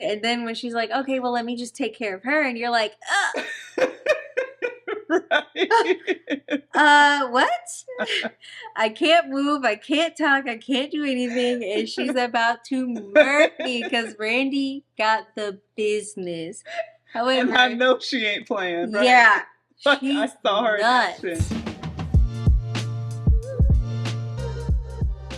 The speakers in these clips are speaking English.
And then when she's like, okay, well, let me just take care of her. And you're like, Right. What? I can't move. I can't talk. I can't do anything. And she's about to murder me because Randy got the business. However, And I know she ain't playing, right? Yeah. Like, She's I saw her in nuts. action.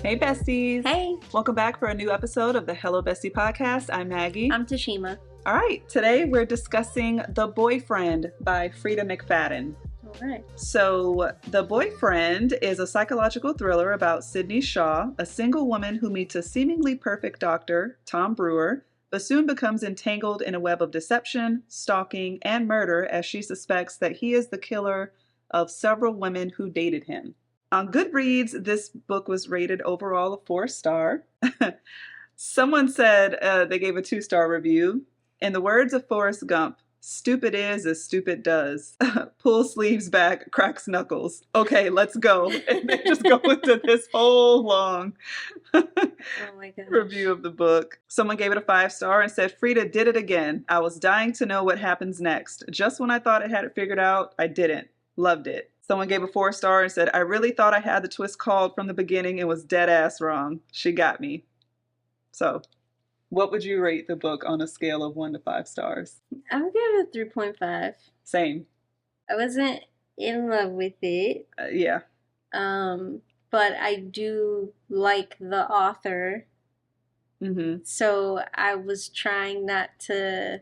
Hey, besties. Hey. Welcome back for a new episode of the Hello Bestie podcast. I'm Maggie. I'm Tashima. All right. Today we're discussing The Boyfriend by Freida McFadden. All right. So, The Boyfriend is a psychological thriller about Sydney Shaw, a single woman who meets a seemingly perfect doctor, Tom Brewer, but soon becomes entangled in a web of deception, stalking, and murder as she suspects that he is the killer of several women who dated him. On Goodreads, this book was rated overall a 4-star. Someone said they gave a 2-star review. In the words of Forrest Gump, stupid is as stupid does. Pull sleeves back, cracks knuckles. Okay, let's go. And they just go into this whole long review of the book. Someone gave it a 5-star and said, Freida did it again. I was dying to know what happens next. Just when I thought I had it figured out, I didn't. Loved it. Someone gave a 4-star and said, I really thought I had the twist called from the beginning and was dead ass wrong. She got me. So, what would you rate the book on a scale of 1 to 5 stars? I'm giving it a 3.5. Same. I wasn't in love with it. Yeah. But I do like the author. Mm-hmm. So I was trying not to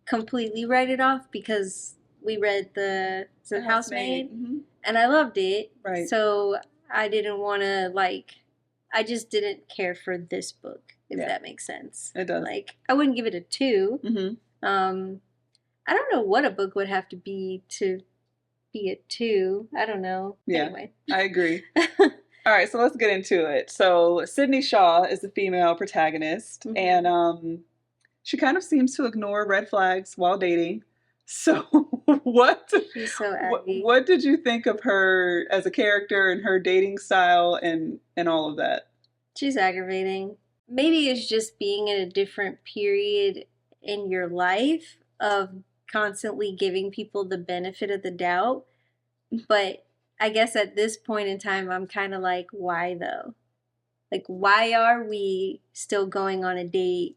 completely write it off because we read the Housemaid, Mm-hmm. and I loved it. Right. So I didn't want to, I just didn't care for this book, if that makes sense. It does. I wouldn't give it a 2. Mm-hmm. I don't know what a book would have to be a 2. I don't know. Yeah, anyway. I agree. All right, so let's get into it. So Sydney Shaw is the female protagonist, Mm-hmm. and she kind of seems to ignore red flags while dating. So She's so aggy. What did you think of her as a character and her dating style and all of that? She's aggravating. Maybe it's just being in a different period in your life of constantly giving people the benefit of the doubt. But I guess at this point in time, I'm kind of like, why though? Why are we still going on a date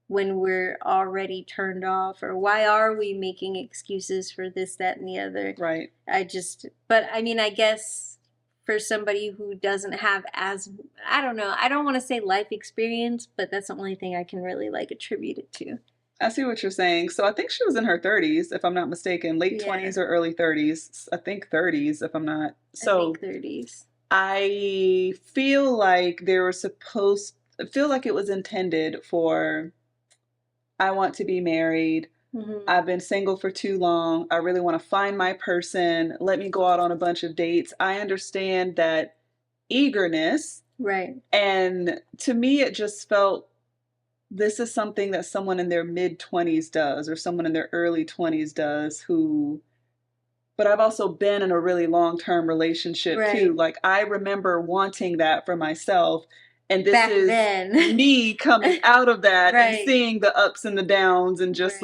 when we're already turned off? Or why are we making excuses for this, that, and the other? Right. But I mean, I guess for somebody who doesn't have I don't know, I don't want to say life experience, but that's the only thing I can really attribute it to. I see what you're saying. So I think she was in her 30s, if I'm not mistaken, late 20s or early 30s. I think 30s, if I'm not. So I think 30s. I feel like it was intended for, I want to be married. Mm-hmm. I've been single for too long. I really want to find my person. Let me go out on a bunch of dates. I understand that eagerness. Right. And to me, it just felt, this is something that someone in their mid-20s does, or someone in their early 20s does, but I've also been in a really long-term relationship too. I remember wanting that for myself. And this is me coming out of that and seeing the ups and the downs and just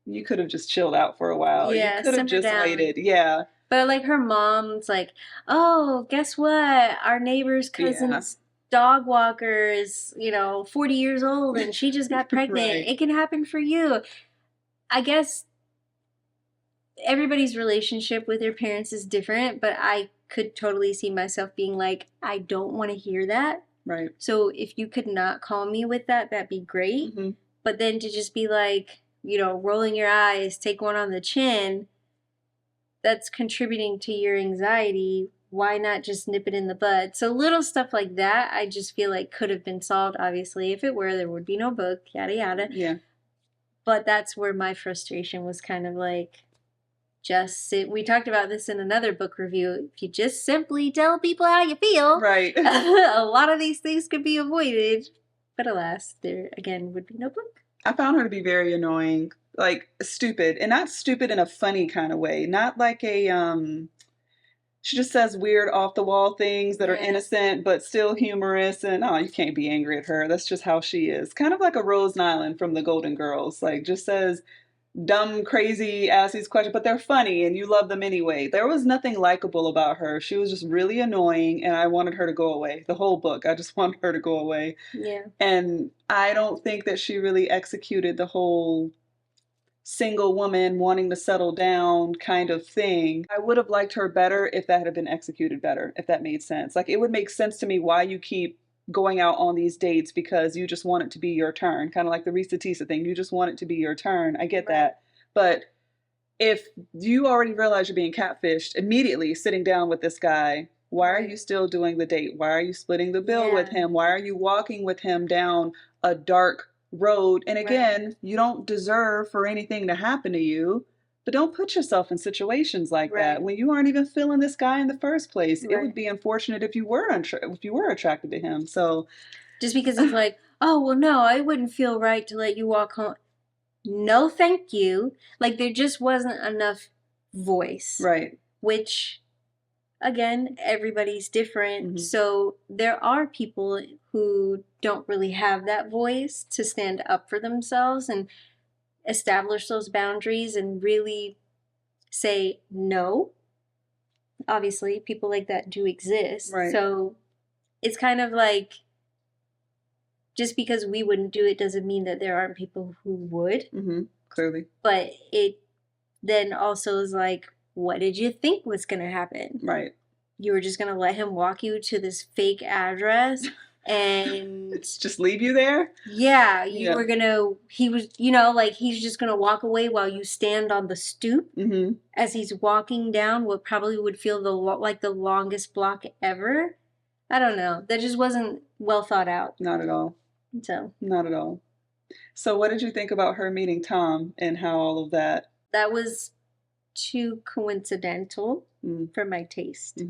you could have just chilled out for a while. Yeah, you could have just waited. Yeah. But her mom's oh, guess what? Our neighbor's cousin's dog walker is, 40 years old and she just got pregnant. Right. It can happen for you. I guess everybody's relationship with their parents is different, but I could totally see myself being I don't want to hear that. Right. So if you could not call me with that, that'd be great. Mm-hmm. But then to just be rolling your eyes, take one on the chin, that's contributing to your anxiety. Why not just nip it in the bud? So little stuff like that, I just feel could have been solved. Obviously, if it were, there would be no book, yada, yada. Yeah. But that's where my frustration was kind of just sit. We talked about this in another book review. If you just simply tell people how you feel, right, a lot of these things could be avoided. But alas, there again would be no book. I found her to be very annoying, stupid, and not stupid in a funny kind of way. Not she just says weird off the wall things that are innocent but still humorous, and oh, you can't be angry at her. That's just how she is. Kind of like a Rose Nyland from the Golden Girls. Like, just says dumb, crazy, asks these questions, but they're funny and you love them anyway. There was nothing likable about her. She was just really annoying, and I wanted her to go away. The whole book, I just wanted her to go away. Yeah. And I don't think that she really executed the whole single woman wanting to settle down kind of thing. I would have liked her better if that had been executed better, if that made sense. Like, it would make sense to me why you keep going out on these dates because you just want it to be your turn. Kind of like the Risa Tisa thing. You just want it to be your turn. I get that. But if you already realize you're being catfished immediately sitting down with this guy, why are you still doing the date? Why are you splitting the bill with him? Why are you walking with him down a dark road? And again, you don't deserve for anything to happen to you, but don't put yourself in situations like that when you aren't even feeling this guy in the first place. It would be unfortunate if you were attracted to him. So just because it's like, oh well, no, I wouldn't feel right to let you walk home. No, thank you. Like, there just wasn't enough voice. Right. Which, again, everybody's different. So there are people who don't really have that voice to stand up for themselves and establish those boundaries and really say no. Obviously, people like that do exist. Right. So it's kind of like, just because we wouldn't do it doesn't mean that there aren't people who would. Clearly. But it then also is like, what did you think was going to happen? Right. You were just going to let him walk you to this fake address and just leave you there? Yeah, you were going to, he was, you know, like, he's just going to walk away while you stand on the stoop as he's walking down what probably would feel like the longest block ever. I don't know. That just wasn't well thought out. Not at all. So. Not at all. So what did you think about her meeting Tom and how all of that? That was too coincidental for my taste.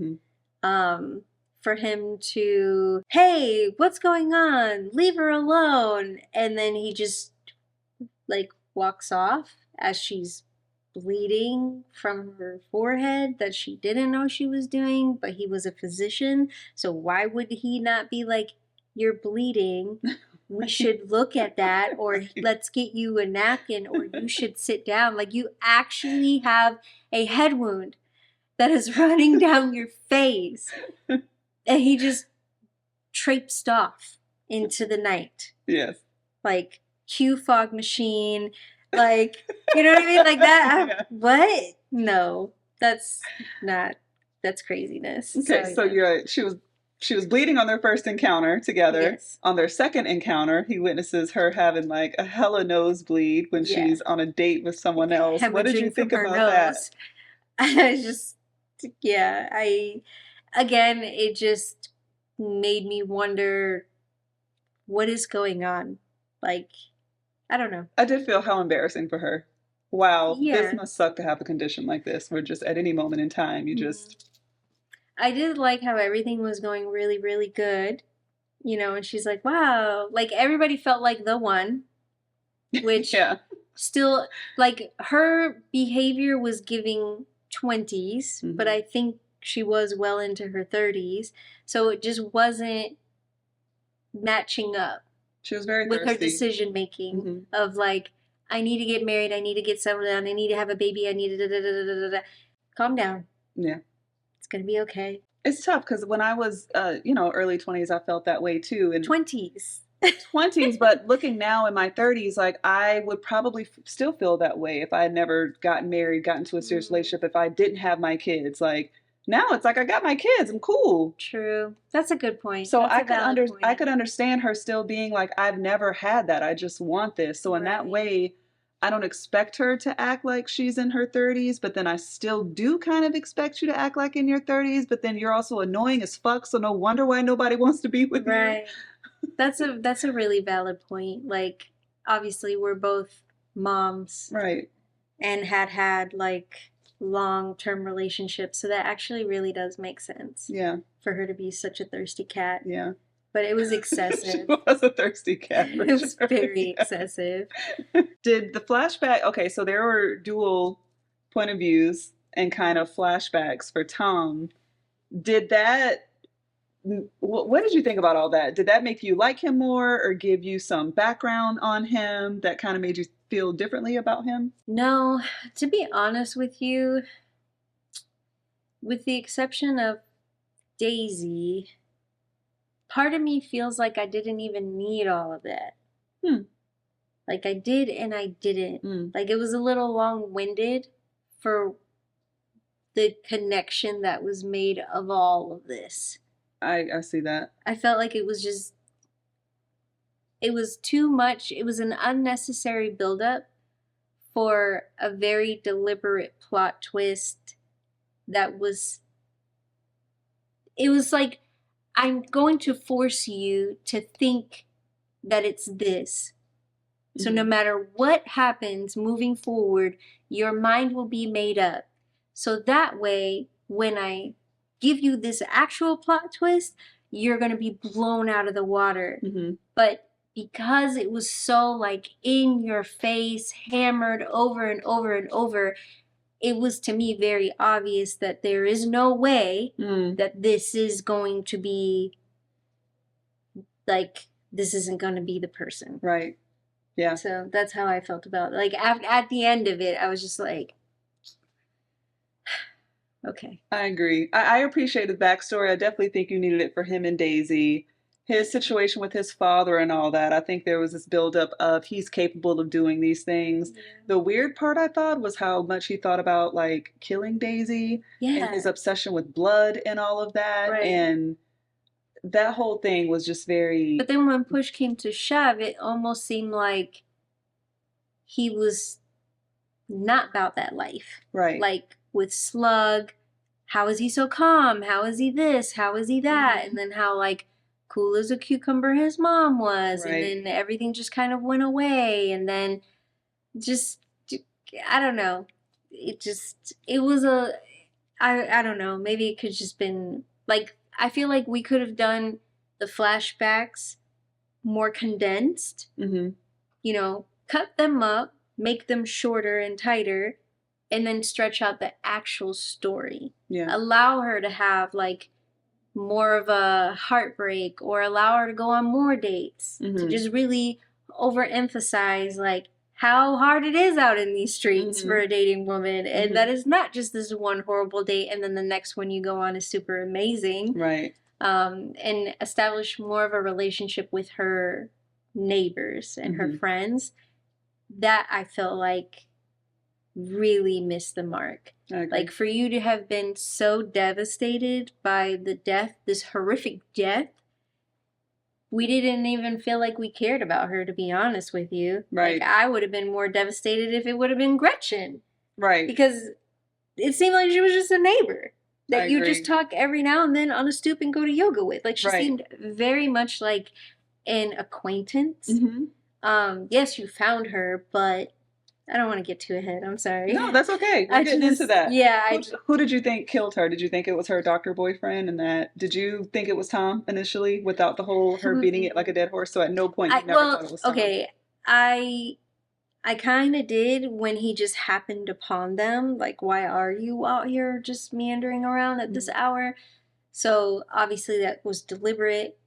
For him to, hey, what's going on? Leave her alone. And then he just, like, walks off as she's bleeding from her forehead that she didn't know she was doing, but he was a physician. So why would he not be like, you're bleeding, we should look at that, or let's get you a napkin, or you should sit down. Like, you actually have a head wound that is running down your face. And he just traipsed off into the night. Yes. Like, cue fog machine. Like, you know what I mean? Like that. What? No, that's craziness. Okay, so you're right. She was bleeding on their first encounter together. Yes. On their second encounter, he witnesses her having like a hella nosebleed when she's on a date with someone else. What did you think about that? I just, again, it just made me wonder what is going on. Like, I don't know. I did feel how embarrassing for her. Wow, this must suck to have a condition like this where just at any moment in time you just... I did like how everything was going really, really good. You know, and she's like, wow. Like, everybody felt like the one. Which still, like, her behavior was giving 20s. But I think she was well into her 30s. So it just wasn't matching up. She was very with thirsty. Her decision making of like, I need to get married, I need to get settled down, I need to have a baby, I need to da-da-da-da-da-da. Calm down. Yeah. It's going to be okay. It's tough because when I was, early 20s, I felt that way too. And 20s. 20s, but looking now in my 30s, like I would probably still feel that way if I had never gotten married, gotten into a serious relationship, if I didn't have my kids. Like, now it's like I got my kids, I'm cool. True. That's a good point. So I could understand her still being like, I've never had that. I just want this. So in that way, I don't expect her to act like she's in her 30s, but then I still do kind of expect you to act like in your 30s, but then you're also annoying as fuck, so no wonder why nobody wants to be with you. That's a really valid point. Like, obviously we're both moms. Right. And had like long-term relationships, so that actually really does make sense. Yeah. For her to be such a thirsty cat. Yeah. But it was excessive. She was a thirsty cat. It was very excessive. Did the flashback, okay, so there were dual point of views and kind of flashbacks for Tom. Did that, what did you think about all that? Did that make you like him more or give you some background on him that kind of made you feel differently about him? No, to be honest with you, with the exception of Daisy, part of me feels like I didn't even need all of that. Like I did and I didn't. Like it was a little long-winded for the connection that was made of all of this. I see that. I felt like it was just, it was too much. It was an unnecessary buildup for a very deliberate plot twist that was, it was like, I'm going to force you to think that it's this. So no matter what happens moving forward, your mind will be made up. So that way, when I give you this actual plot twist, you're going to be blown out of the water. But because it was so like in your face, hammered over and over and over, it was to me very obvious that there is no way that this is going to be like, this isn't going to be the person. Right. Yeah. So that's how I felt about it. Like at the end of it, I was just like, okay. I agree. I appreciate the backstory. I definitely think you needed it for him and Daisy. His situation with his father and all that. I think there was this buildup of he's capable of doing these things. Yeah. The weird part I thought was how much he thought about like killing Daisy and his obsession with blood and all of that. Right. And that whole thing was just very... But then when push came to shove, it almost seemed like he was not about that life. Right. Like with Slug, how is he so calm? How is he this? How is he that? And then how like cool as a cucumber his mom was. Right. And then everything just kind of went away. And then just, I don't know. It was I don't know. Maybe it could just been like, I feel like we could have done the flashbacks more condensed, you know, cut them up, make them shorter and tighter, and then stretch out the actual story. Yeah. Allow her to have like more of a heartbreak or allow her to go on more dates to just really overemphasize like how hard it is out in these streets for a dating woman. And that is not just this one horrible date and then the next one you go on is super amazing. Right. And establish more of a relationship with her neighbors and her friends. That I felt like really missed the mark. Like for you to have been so devastated by the death, this horrific death, we didn't even feel like we cared about her, to be honest with you. Right. Like, I would have been more devastated if it would have been Gretchen. Right. Because it seemed like she was just a neighbor that you just talk every now and then on a stoop and go to yoga with. Like, she seemed very much like an acquaintance. Yes, you found her, but I don't want to get too ahead. I'm sorry. No, that's okay. We're getting into that. Yeah. Who did you think killed her? Did you think it was her doctor boyfriend? And that did you think it was Tom initially, without the whole her beating it like a dead horse? So at no point you never thought it was Tom. Okay, I kind of did when he just happened upon them. Like, why are you out here just meandering around at this hour? So obviously that was deliberate.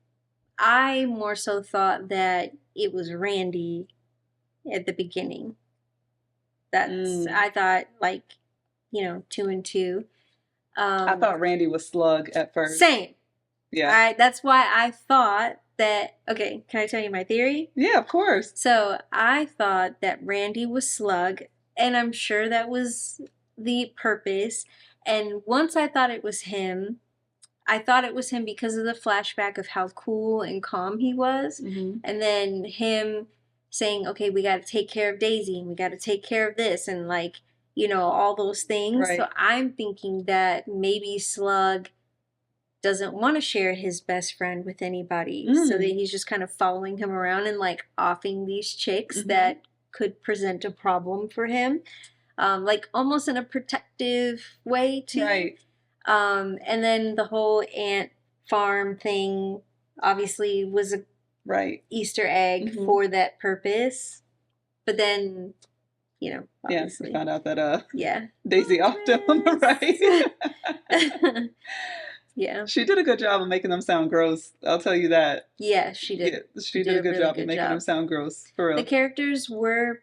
I more so thought that it was Randy at the beginning. That's, I thought, like, you know, 2 and 2. I thought Randy was Slug at first. Same. Yeah. That's why I thought that, okay, can I tell you my theory? Yeah, of course. So I thought that Randy was Slug, and I'm sure that was the purpose. And once I thought it was him, I thought it was him because of the flashback of how cool and calm he was. And then him saying, okay, we got to take care of Daisy and we got to take care of this and like, you know, all those things. Right. So I'm thinking that maybe Slug doesn't want to share his best friend with anybody. So that he's just kind of following him around and like offing these chicks that could present a problem for him. Like almost in a protective way too. Right. And then the whole ant farm thing obviously was a Easter egg for that purpose. But then, you know, obviously. Yeah, we found out that Daisy offed him, right? Yeah. She did a good job of making them sound gross. I'll tell you that. Yeah, she did. Yeah, she did a good job of making them sound gross, for real. The characters were,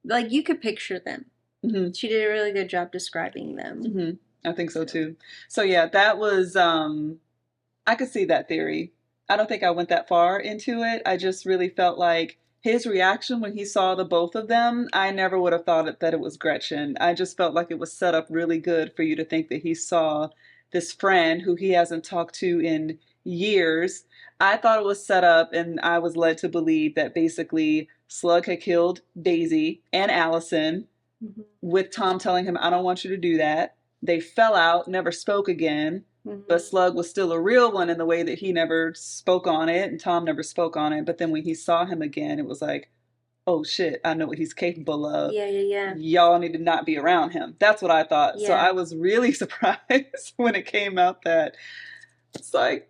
like, you could picture them. Mm-hmm. She did a really good job describing them. Mm-hmm. I think so too. So yeah, that was, I could see that theory. I don't think I went that far into it. I just really felt like his reaction when he saw the both of them, I never would have thought that it was Gretchen. I just felt like it was set up really good for you to think that he saw this friend who he hasn't talked to in years. I thought it was set up, and I was led to believe that basically Slug had killed Daisy and Allison, mm-hmm. with Tom telling him, I don't want you to do that. They fell out, never spoke again. Mm-hmm. But Slug was still a real one in the way that he never spoke on it, and Tom never spoke on it. But then when he saw him again, it was like, oh shit, I know what he's capable of. Yeah. Y'all need to not be around him. That's what I thought. Yeah. So I was really surprised when it came out that it's like,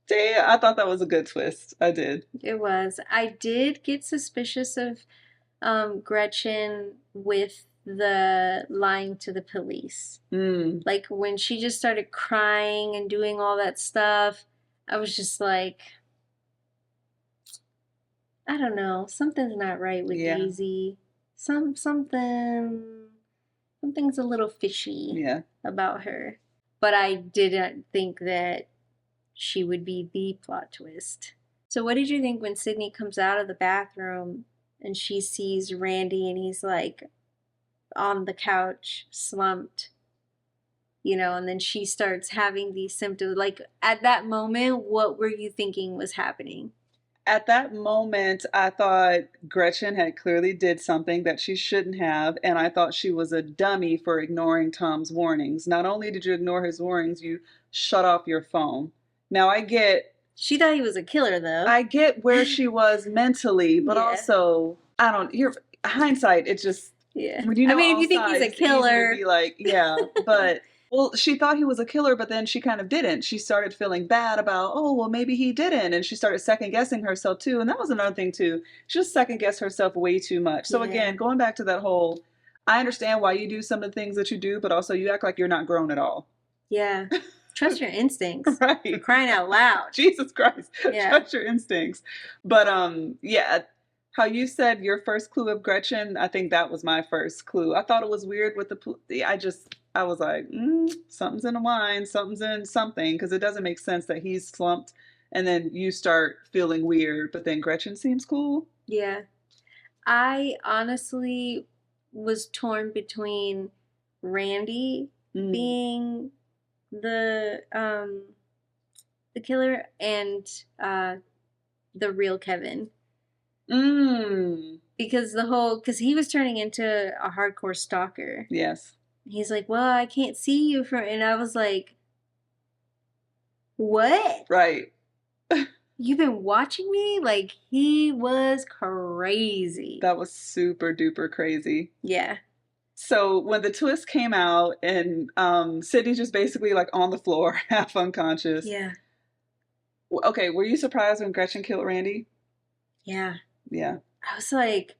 damn, I thought that was a good twist. I did. It was. I did get suspicious of Gretchen with the lying to the police. Like when she just started crying and doing all that stuff, I was just like, I don't know, something's not right with Daisy. Something's a little fishy about her. But I didn't think that she would be the plot twist. So what did you think when Sydney comes out of the bathroom and she sees Randy and he's like on the couch, slumped, you know, and then she starts having these symptoms? Like, at that moment, what were you thinking was happening? At that moment, I thought Gretchen had clearly did something that she shouldn't have, and I thought she was a dummy for ignoring Tom's warnings. Not only did you ignore his warnings, you shut off your phone. Now, I get... She thought he was a killer, though. I get where she was mentally, but also, I don't... Hindsight, it just... Yeah. When you know, I mean, if you think he's a killer, be like, yeah, but well, she thought he was a killer, but then she kind of didn't. She started feeling bad about, oh, well, maybe he didn't, and she started second guessing herself too. And that was another thing too. She just second guessed herself way too much. So again, going back to that whole, I understand why you do some of the things that you do, but also you act like you're not grown at all. Yeah. Trust your instincts. Right. For crying out loud. Jesus Christ. Yeah. Trust your instincts. But yeah. How you said your first clue of Gretchen, I think that was my first clue. I thought it was weird with I was like, something's in the wine, something's in something, because it doesn't make sense that he's slumped and then you start feeling weird, but then Gretchen seems cool. Yeah. I honestly was torn between Randy being the killer and the real Kevin. Because he was turning into a hardcore stalker. Yes. He's like, well, I can't see you and I was like, what? Right. You've been watching me? Like, he was crazy. That was super duper crazy. Yeah. So when the twist came out and Sydney's just basically like on the floor, half unconscious. Yeah. Okay, were you surprised when Gretchen killed Randy? Yeah. Yeah. I was like,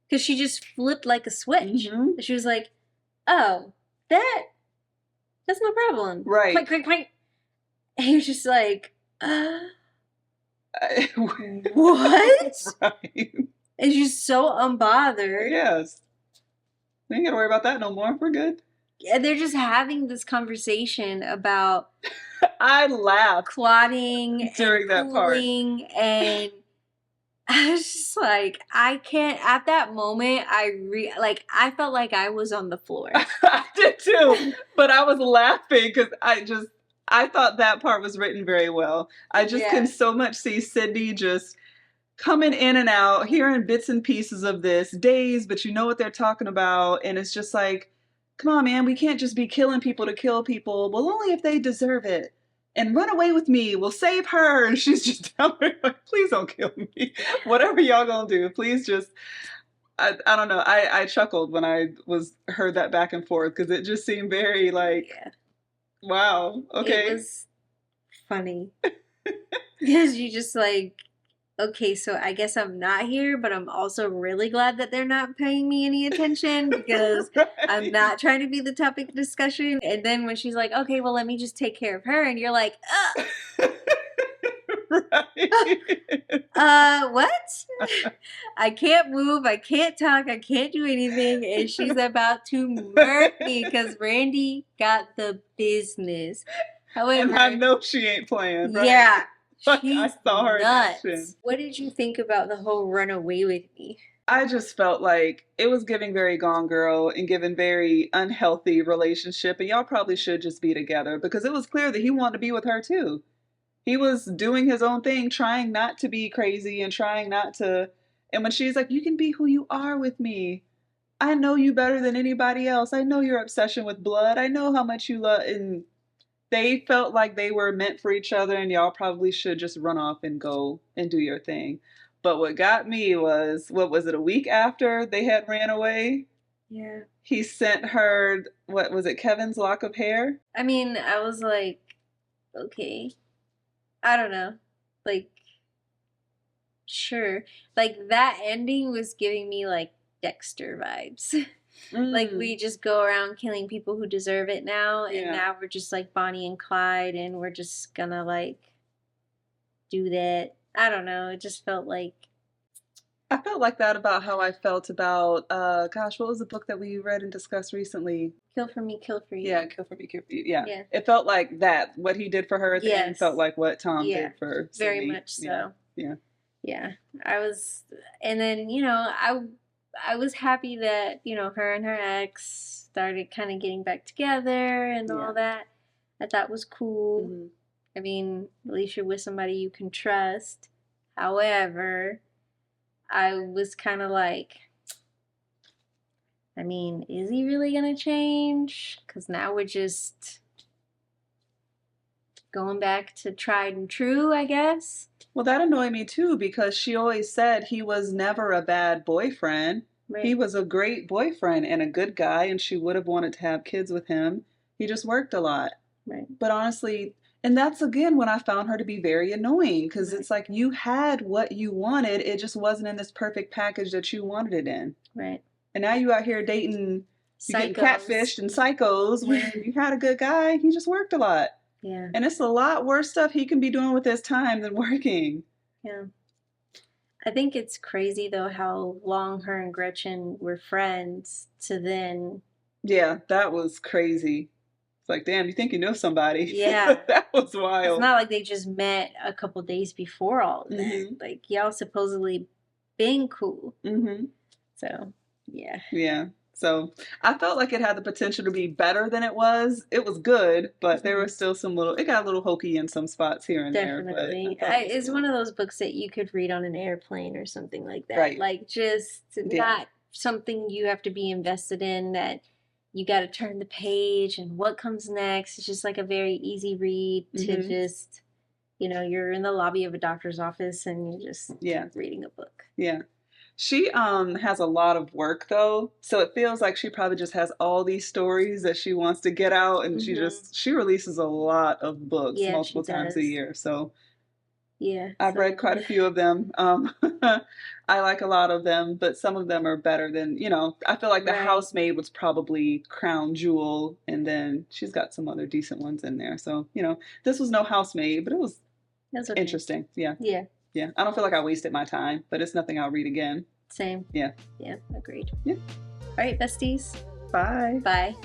because she just flipped like a switch. Mm-hmm. She was like, oh, that's no problem. Right. Quite. And he was just like, what? Right. And she's so unbothered. Yes. We ain't got to worry about that no more. We're good. Yeah, they're just having this conversation about I laughed clotting during that part. And I was just like, I can't. At that moment, I felt like I was on the floor. I did too, but I was laughing because I thought that part was written very well. I just can so much see Sydney just coming in and out, hearing bits and pieces of this, days, but you know what they're talking about, and it's just like, come on, man, we can't just be killing people to kill people. Well, only if they deserve it. And run away with me. We'll save her. And she's just down there like, please don't kill me. Whatever y'all gonna do, please just. I don't know. I chuckled when I heard that back and forth because it just seemed very like, wow, okay. It was funny because you just like, okay, so I guess I'm not here, but I'm also really glad that they're not paying me any attention because right. I'm not trying to be the topic of discussion. And then when she's like, okay, well, let me just take care of her. And you're like, what? I can't move. I can't talk. I can't do anything. And she's about to murk me because Randy got the business. However, and I know she ain't playing. Right? Yeah. She's I saw her nuts. in action. What did you think about the whole run away with me? I just felt like it was giving very Gone Girl and giving very unhealthy relationship. And y'all probably should just be together because it was clear that he wanted to be with her too. He was doing his own thing, trying not to be crazy and trying not to. And when she's like, you can be who you are with me. I know you better than anybody else. I know your obsession with blood. I know how much you love. And they felt like they were meant for each other and y'all probably should just run off and go and do your thing. But what got me was, what was it, a week after they had ran away? Yeah. He sent her, what was it, Kevin's lock of hair? I mean, I was like, okay. I don't know. Like, sure. Like, that ending was giving me, like, Dexter vibes. Like, we just go around killing people who deserve it now, and now we're just like Bonnie and Clyde, and we're just gonna like do that. I don't know. It just felt like. I felt like that about how I felt about, gosh, what was the book that we read and discussed recently? Kill for Me, Kill for You. Yeah, Kill for Me, Kill for You. Yeah. It felt like that. What he did for her at the end felt like what Tom did for Cindy. Very much so. Yeah. I was, and then, you know, I was happy that, you know, her and her ex started kind of getting back together and all that. I thought was cool. Mm-hmm. I mean, at least you're with somebody you can trust. However, I was kind of like, I mean, is he really going to change? Because now we're just going back to tried and true, I guess. Well, that annoyed me too because she always said he was never a bad boyfriend. Right. He was a great boyfriend and a good guy, and she would have wanted to have kids with him. He just worked a lot. Right. But honestly, and that's again when I found her to be very annoying because it's like you had what you wanted. It just wasn't in this perfect package that you wanted it in. Right. And now you out here dating, you getting catfished and psychos when you had a good guy. He just worked a lot. Yeah. And it's a lot worse stuff he can be doing with his time than working. Yeah. I think it's crazy, though, how long her and Gretchen were friends to then. Yeah, that was crazy. It's like, damn, you think you know somebody. Yeah. That was wild. It's not like they just met a couple days before all of that. Mm-hmm. Like, y'all supposedly been cool. Mm-hmm. So, yeah. Yeah. So I felt like it had the potential to be better than it was. It was good, but there was still some it got a little hokey in some spots here and there. Definitely. It's one of those books that you could read on an airplane or something like that. Right. Like just not something you have to be invested in that you got to turn the page and what comes next. It's just like a very easy read to just, you know, you're in the lobby of a doctor's office and you're just reading a book. Yeah. She has a lot of work though, so it feels like she probably just has all these stories that she wants to get out, and she releases a lot of books multiple times a year. So I've read quite a few of them. I like a lot of them, but some of them are better than, you know, I feel like The Housemaid was probably crown jewel, and then she's got some other decent ones in there. So, you know, this was no Housemaid, but it was interesting. Yeah. Yeah, I don't feel like I wasted my time, but it's nothing I'll read again. Same. Yeah. Yeah, agreed. Yeah. All right, besties. Bye. Bye.